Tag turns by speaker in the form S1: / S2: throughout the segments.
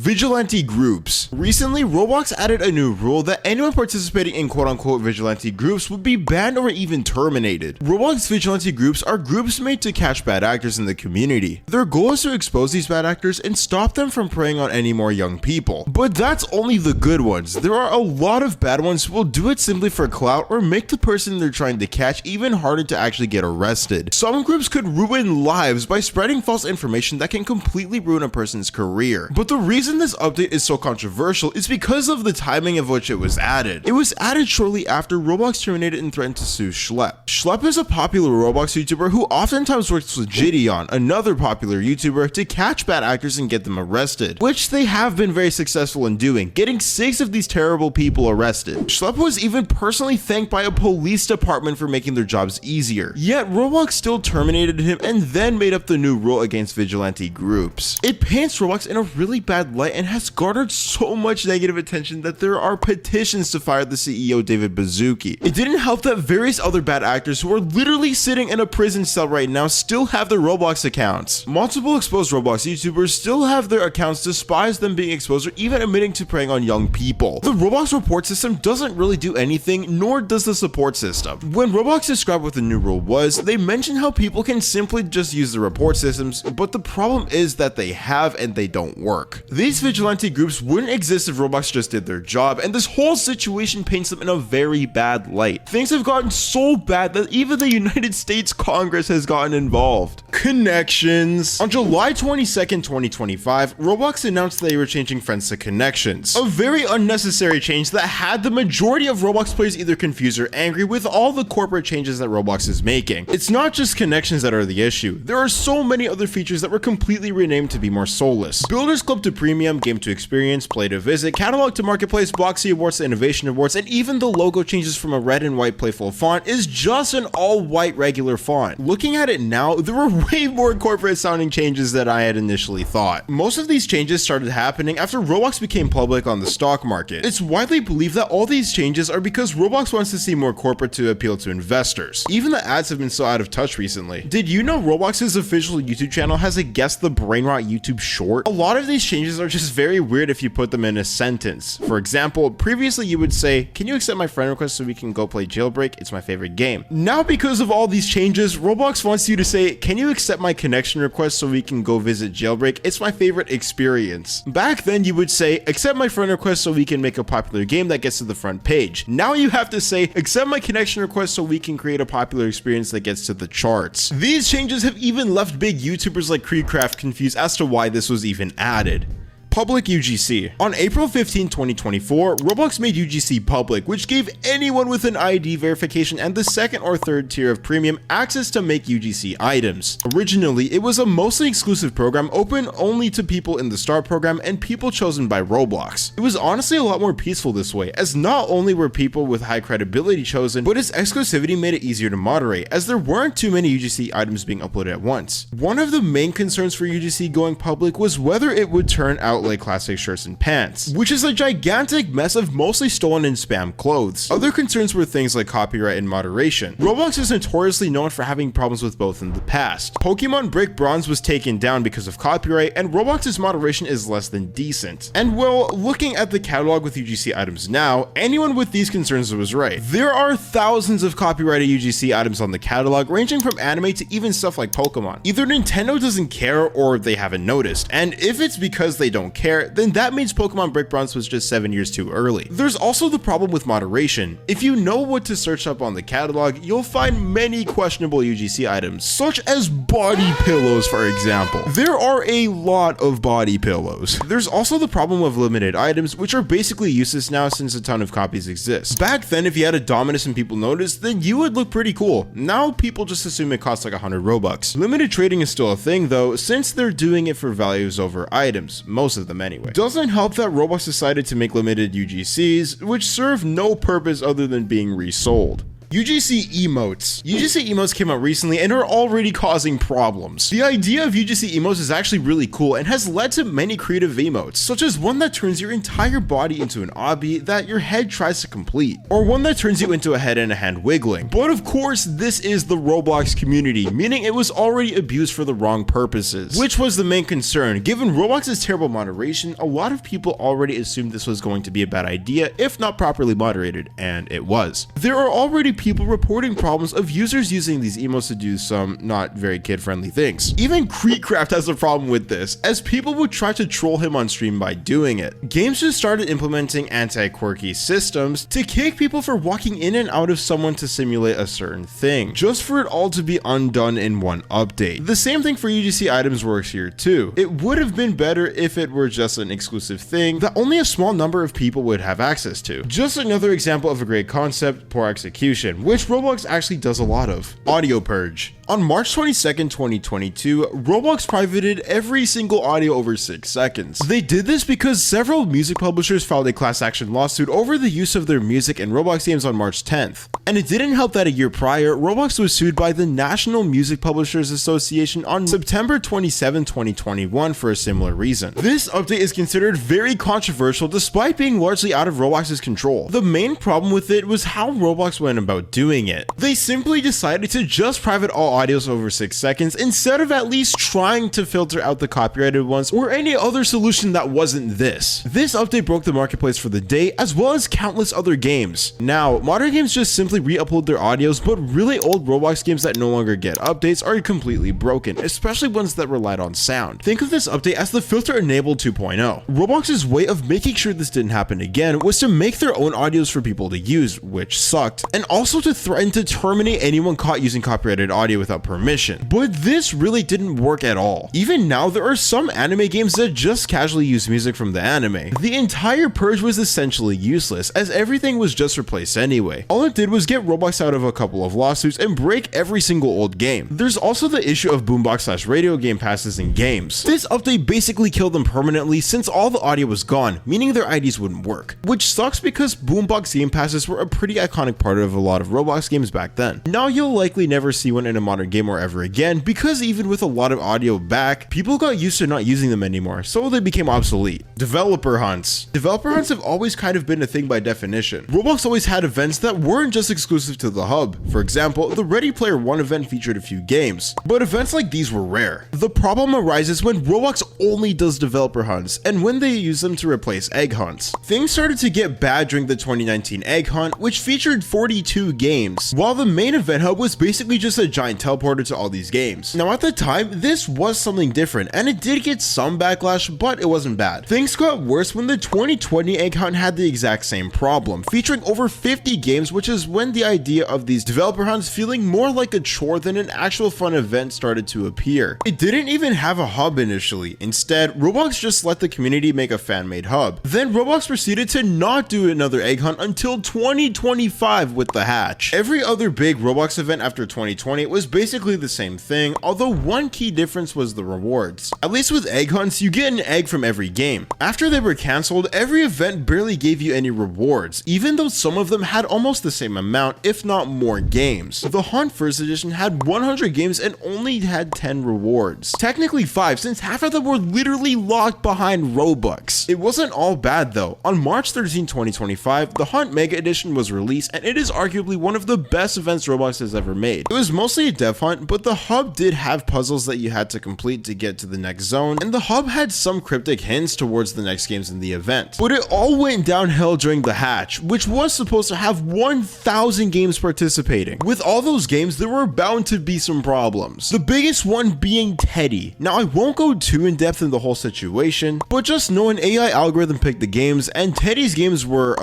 S1: Vigilante Groups. Recently, Roblox added a new rule that anyone participating in quote-unquote vigilante groups would be banned or even terminated. Roblox vigilante groups are groups made to catch bad actors in the community. Their goal is to expose these bad actors and stop them from preying on any more young people. But that's only the good ones. There are a lot of bad ones who will do it simply for clout or make the person they're trying to catch even harder to actually get arrested. Some groups could ruin lives by spreading false information that can completely ruin a person's career. But the reason this update is so controversial is because of the timing of which it was added. It was added shortly after Roblox terminated and threatened to sue Schlep. Schlep is a popular Roblox YouTuber who oftentimes works with Gideon, another popular YouTuber, to catch bad actors and get them arrested, which they have been very successful in doing, getting 6 of these terrible people arrested. Schlep was even personally thanked by a police department for making their jobs easier. Yet Roblox still terminated him and then made up the new rule against vigilante groups. It paints Roblox in a really bad light and has garnered so much negative attention that there are petitions to fire the CEO David Baszucki. It didn't help that various other bad actors who are literally sitting in a prison cell right now still have their Roblox accounts. Multiple exposed Roblox YouTubers still have their accounts despite them being exposed or even admitting to preying on young people. The Roblox report system doesn't really do anything, nor does the support system. When Roblox described what the new rule was, they mentioned how people can simply just use the report systems, but the problem is that they have and they don't work. These vigilante groups wouldn't exist if Roblox just did their job, and this whole situation paints them in a very bad light. Things have gotten so bad that even the United States Congress has gotten involved. Connections. On July 22nd, 2025, Roblox announced they were changing friends to connections. A very unnecessary change that had the majority of Roblox players either confused or angry with all the corporate changes that Roblox is making. It's not just connections that are the issue. There are so many other features that were completely renamed to be more soulless. Builders Club to Premium, Game to Experience, Play to Visit, Catalog to Marketplace, Bloxy Awards to Innovation Awards, and even the logo changes from a red and white playful font is just an all-white regular font. Looking at it now, there were way more corporate sounding changes than I had initially thought. Most of these changes started happening after Roblox became public on the stock market. It's widely believed that all these changes are because Roblox wants to see more corporate to appeal to investors. Even the ads have been so out of touch recently. Did you know Roblox's official YouTube channel has a Guess the Brainrot YouTube short? A lot of these changes are just very weird if you put them in a sentence. For example, previously you would say, "Can you accept my friend request so we can go play Jailbreak? It's my favorite game." Now, because of all these changes, Roblox wants you to say, "Can you accept my connection request so we can go visit Jailbreak? It's my favorite experience." Back then you would say, "Accept my friend request so we can make a popular game that gets to the front page." Now you have to say, "Accept my connection request so we can create a popular experience that gets to the charts." These changes have even left big YouTubers like Creecraft confused as to why this was even added. Public UGC. On April 15, 2024, Roblox made UGC public, which gave anyone with an ID verification and the second or third tier of premium access to make UGC items. Originally, it was a mostly exclusive program open only to people in the STAR program and people chosen by Roblox. It was honestly a lot more peaceful this way, as not only were people with high credibility chosen, but its exclusivity made it easier to moderate, as there weren't too many UGC items being uploaded at once. One of the main concerns for UGC going public was whether it would turn out like classic shirts and pants, which is a gigantic mess of mostly stolen and spam clothes. Other concerns were things like copyright and moderation. Roblox is notoriously known for having problems with both in the past. Pokemon Brick Bronze was taken down because of copyright, and Roblox's moderation is less than decent. And well, looking at the catalog with UGC items now, anyone with these concerns was right. There are thousands of copyrighted UGC items on the catalog, ranging from anime to even stuff like Pokemon. Either Nintendo doesn't care or they haven't noticed, and if it's because they don't care, then that means Pokemon Brick Bronze was just 7 years too early. There's also the problem with moderation. If you know what to search up on the catalog, you'll find many questionable UGC items, such as body pillows, for example. There are a lot of body pillows. There's also the problem of limited items, which are basically useless now since a ton of copies exist. Back then, if you had a Dominus and people noticed, then you would look pretty cool. Now people just assume it costs like 100 Robux. Limited trading is still a thing though, since they're doing it for values over items, most of them anyway. Doesn't help that Roblox decided to make limited UGCs, which serve no purpose other than being resold. UGC Emotes. UGC Emotes came out recently and are already causing problems. The idea of UGC Emotes is actually really cool and has led to many creative emotes, such as one that turns your entire body into an obby that your head tries to complete, or one that turns you into a head and a hand wiggling. But of course, this is the Roblox community, meaning it was already abused for the wrong purposes, which was the main concern. Given Roblox's terrible moderation, a lot of people already assumed this was going to be a bad idea if not properly moderated, and it was. There are already people reporting problems of users using these emotes to do some not very kid-friendly things. Even Creekcraft has a problem with this, as people would try to troll him on stream by doing it. Games just started implementing anti-quirky systems to kick people for walking in and out of someone to simulate a certain thing, just for it all to be undone in one update. The same thing for UGC items works here too. It would have been better if it were just an exclusive thing that only a small number of people would have access to. Just another example of a great concept, poor execution, which Roblox actually does a lot of. Audio Purge. On March 22nd, 2022, Roblox privated every single audio over 6 seconds. They did this because several music publishers filed a class action lawsuit over the use of their music in Roblox games on March 10th. And it didn't help that a year prior, Roblox was sued by the National Music Publishers Association on September 27, 2021 for a similar reason. This update is considered very controversial despite being largely out of Roblox's control. The main problem with it was how Roblox went about doing it. They simply decided to just private all audios over 6 seconds instead of at least trying to filter out the copyrighted ones or any other solution that wasn't this. This update broke the marketplace for the day as well as countless other games. Now, modern games just simply re-upload their audios, but really old Roblox games that no longer get updates are completely broken, especially ones that relied on sound. Think of this update as the filter enabled 2.0. Roblox's way of making sure this didn't happen again was to make their own audios for people to use, which sucked, and also to threaten to terminate anyone caught using copyrighted audio without permission. But this really didn't work at all. Even now, there are some anime games that just casually use music from the anime. The entire Purge was essentially useless, as everything was just replaced anyway. All it did was get Roblox out of a couple of lawsuits and break every single old game. There's also the issue of boombox/radio game passes in games. This update basically killed them permanently since all the audio was gone, meaning their IDs wouldn't work, which sucks because boombox game passes were a pretty iconic part of a lot of Roblox games back then. Now you'll likely never see one in a modern game or ever again, because even with a lot of audio back, people got used to not using them anymore, so they became obsolete. Developer hunts. Developer hunts have always kind of been a thing by definition. Roblox always had events that weren't just exclusive to the hub. For example, the Ready Player One event featured a few games, but events like these were rare. The problem arises when Roblox only does developer hunts, and when they use them to replace egg hunts. Things started to get bad during the 2019 egg hunt, which featured 42 games, while the main event hub was basically just a giant teleporter to all these games. Now at the time, this was something different, and it did get some backlash, but it wasn't bad. Things got worse when the 2020 egg hunt had the exact same problem, featuring over 50 games, which is when the idea of these developer hunts feeling more like a chore than an actual fun event started to appear. It didn't even have a hub initially. Instead, Roblox just let the community make a fan-made hub. Then Roblox proceeded to not do another egg hunt until 2025 with the hatch. Every other big Roblox event after 2020 was basically the same thing, although one key difference was the rewards. At least with egg hunts, you get an egg from every game. After they were cancelled, every event barely gave you any rewards, even though some of them had almost the same amount, if not more games. The Hunt First Edition had 100 games and only had 10 rewards. Technically 5, since half of them were literally locked behind Robux. It wasn't all bad though. On March 13, 2025, the Hunt Mega Edition was released, and it is arguably one of the best events Roblox has ever made. It was mostly a dev hunt, but the hub did have puzzles that you had to complete to get to the next zone, and the hub had some cryptic hints towards the next games in the event. But it all went downhill during the hatch, which was supposed to have 1,000 games participating. With all those games, there were bound to be some problems. The biggest one being Teddy. Now I won't go too in depth in the whole situation, but just know an AI algorithm picked the games, and Teddy's games were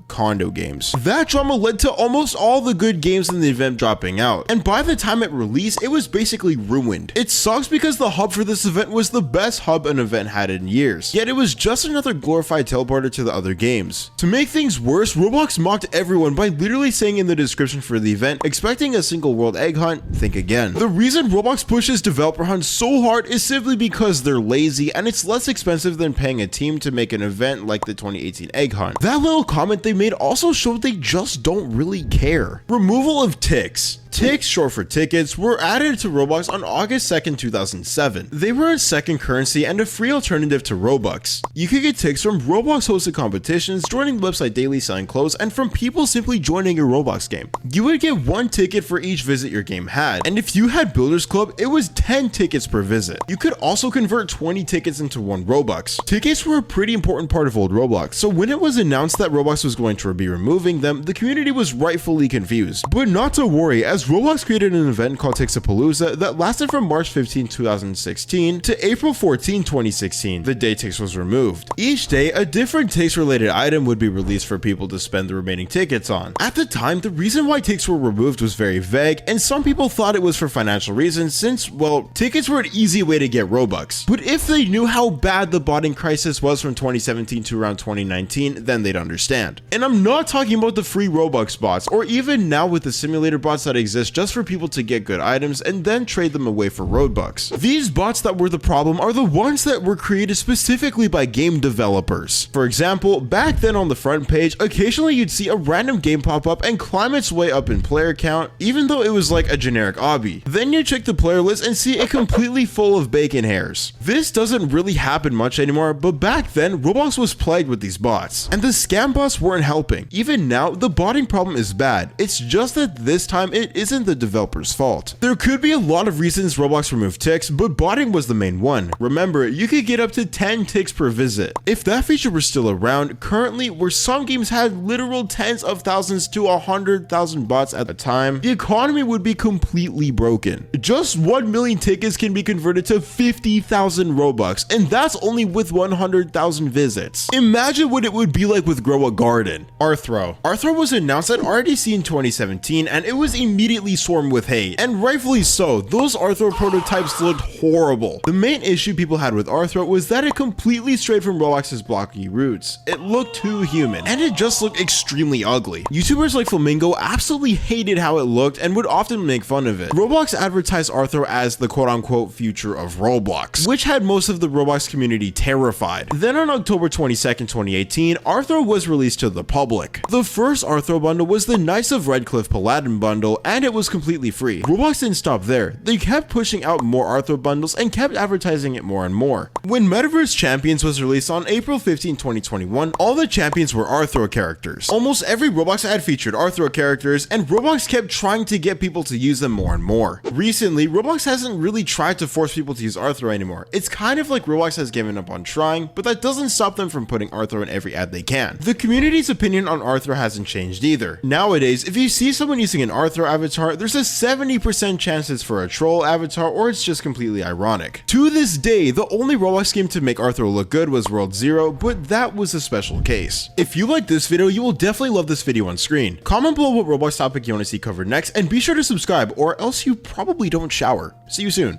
S1: condo games. That drama led to almost all the good games in the event dropping out, and by the time it released, it was basically ruined. It sucks because the hub for this event was the best hub an event had in years, yet it was just another glorified teleporter to the other games. To make things worse, Roblox mocked everyone by literally saying in the description for the event, expecting a single world egg hunt, think again. The reason Roblox pushes developer hunts so hard is simply because they're lazy, and it's less expensive than paying a team to make an event like the 2018 egg hunt. That little comment they made also showed they just don't really care. care. Removal of ticks. Ticks, short for tickets, were added to Roblox on August 2nd, 2007. They were a second currency and a free alternative to Robux. You could get ticks from Roblox hosted competitions, joining the website daily, selling clothes, and from people simply joining your Roblox game. You would get 1 ticket for each visit your game had, and if you had Builders Club, it was 10 tickets per visit. You could also convert 20 tickets into 1 Robux. Tickets were a pretty important part of old Roblox, so when it was announced that Roblox was going to be removing them, the community was rightfully confused. But not to worry, as Roblox created an event called Tixapalooza that lasted from March 15, 2016 to April 14, 2016, the day Tix was removed. Each day, a different Tix related item would be released for people to spend the remaining tickets on. At the time, the reason why Tix were removed was very vague, and some people thought it was for financial reasons since, well, tickets were an easy way to get Robux. But if they knew how bad the botting crisis was from 2017 to around 2019, then they'd understand. And I'm not talking about the free Robux bots, or even now with the simulator bots that exist just for people to get good items and then trade them away for Robux. These bots that were the problem are the ones that were created specifically by game developers. For example, back then on the front page, occasionally you'd see a random game pop up and climb its way up in player count, even though it was like a generic obby. Then you check the player list and see it completely full of bacon hairs. This doesn't really happen much anymore, but back then, Roblox was plagued with these bots, and the scam bots weren't helping. Even now, the botting problem is bad. It's just that this time it isn't the developer's fault. There could be a lot of reasons Roblox removed ticks, but botting was the main one. Remember, you could get up to 10 ticks per visit. If that feature were still around, currently, where some games had literal tens of thousands to 100,000 bots at a time, the economy would be completely broken. Just 1 million tickets can be converted to 50,000 Robux, and that's only with 100,000 visits. Imagine what it would be like with Grow a Garden. Rthro. Rthro was announced at RDC in 2017, and it was immediately swarmed with hate, and rightfully so. Those Rthro prototypes looked horrible. The main issue people had with Rthro was that it completely strayed from Roblox's blocky roots. It looked too human, and it just looked extremely ugly. YouTubers like Flamingo absolutely hated how it looked and would often make fun of it. Roblox advertised Rthro as the quote-unquote future of Roblox, which had most of the Roblox community terrified. Then on October 22nd, 2018, Rthro was released to the public. The first Rthro bundle was the Knights of Redcliffe Paladin bundle, and it was completely free. Roblox didn't stop there. They kept pushing out more Rthro bundles and kept advertising it more and more. When Metaverse Champions was released on April 15, 2021, all the champions were Rthro characters. Almost every Roblox ad featured Rthro characters, and Roblox kept trying to get people to use them more and more. Recently, Roblox hasn't really tried to force people to use Rthro anymore. It's kind of like Roblox has given up on trying, but that doesn't stop them from putting Rthro in every ad they can. The community's opinion on Rthro hasn't changed either. Nowadays, if you see someone using an Rthro avatar, there's a 70% chance it's for a troll avatar or it's just completely ironic. To this day, the only Roblox game to make Rthro look good was World Zero, but that was a special case. If you like this video, you will definitely love this video on screen. Comment below what Roblox topic you want to see covered next, and be sure to subscribe or else you probably don't shower. See you soon.